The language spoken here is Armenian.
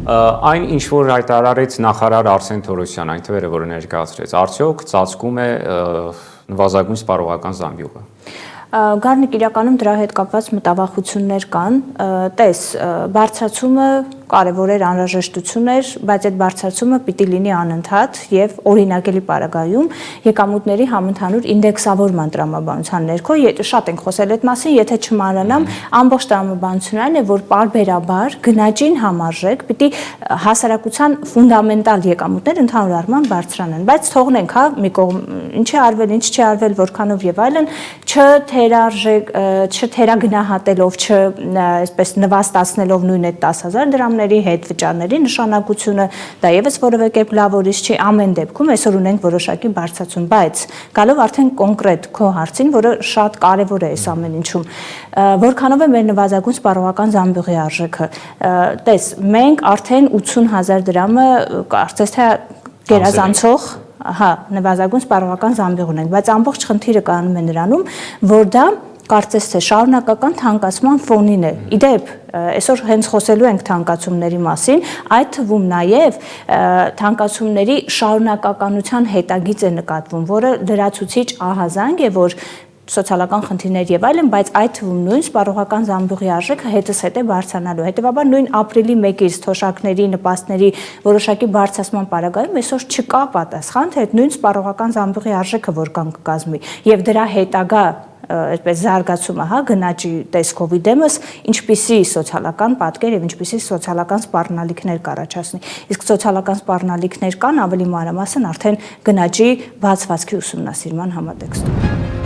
Այն ինչ որ հայտարարեց նախարար Արսեն Թորոսյան, այն թվերը, որը ներկայացրեց, արդյոք ծածկում է նվազագույն սպառողական զամբյուղը։ Գարնիկ, իրականում դրա հետ կապված մտավախություններ կան, տես, բարձրացումը կարևոր էր, անհրաժեշտություն էր, բայց այդ բարձրացումը պիտի լինի անընդհատ եւ օրինակելի պարագայում եկամուտների համընդհանուր ինդեքսավորման տրամաբանության ներքո, շատ ենք խոսել այդ մասին, եթե չմանրանամ, ամբողջ տրամաբանությունն այն է, որ պարբերաբար գնաճին համարժեք պիտի հասարակության ֆունդամենտալ եկամուտներ ընդհանուր առմամբ բարձրանան, բայց թողնենք, հա, մի կողմ ինչ է արվել, ինչ չի արվել, որքանով եւ այլն, չթերագնահատելով, այսպես նվաստացնելով նույն այդ 10,000 դրամների հետ վճարների նշանակությունը, դա եւս որևէ կերպ լավորից չի, ամեն դեպքում այսօր ունենք որոշակի բարձրացում, բայց գալով արդեն կոնկրետ քո հարցին, որը շատ կարևոր է այս ամեն ինչում, որքանով է մեր նվազագույն սպառողական զամբյուղի արժեքը, տես, մենք արդեն 80,000 դրամը կարծես թե գերազանցող նվազագույն սպառողական զամբյուղ ունենք, բայց ամբողջ խնդիրը կանում է նրանում, որ դա կարծես թե շարունակական թանկացման ֆոնին է։ Իդեպ, այսօր հենց խոսելու ենք թանկացումների մասին, այդ թվում նաև թանկացումների շարունակականության հետագիծ է նկատվում, որը լրացուցիչ ահազանգ է, որ սոցիալական խնդիրներ եւ այլն, բայց այդ թվում նույն սպառողական զամբյուղի արժեքը հետզհետե բարձրանալու։ Հետևաբար նույն ապրիլի 1-ից թոշակների, նպաստների որոշակի բարձրացման պարագայում այսօր չկա պատասխան, թե այդ նույն սպառողական զամբյուղի արժեքը որքան կկազմի եւ դրա հետագա այսպես զարգացումը, հա, գնաճի տեսքով իդեմս ինչպիսի սոցիալական պատկեր եւ ինչպիսի սոցիալական սպառնալիքներ կառաջացնի։ Իսկ սոցիալական սպառնալիքներ կան ավելի մանրամասն արդեն գնաճի բացվածքի ուսումնասիրման համատեքստում։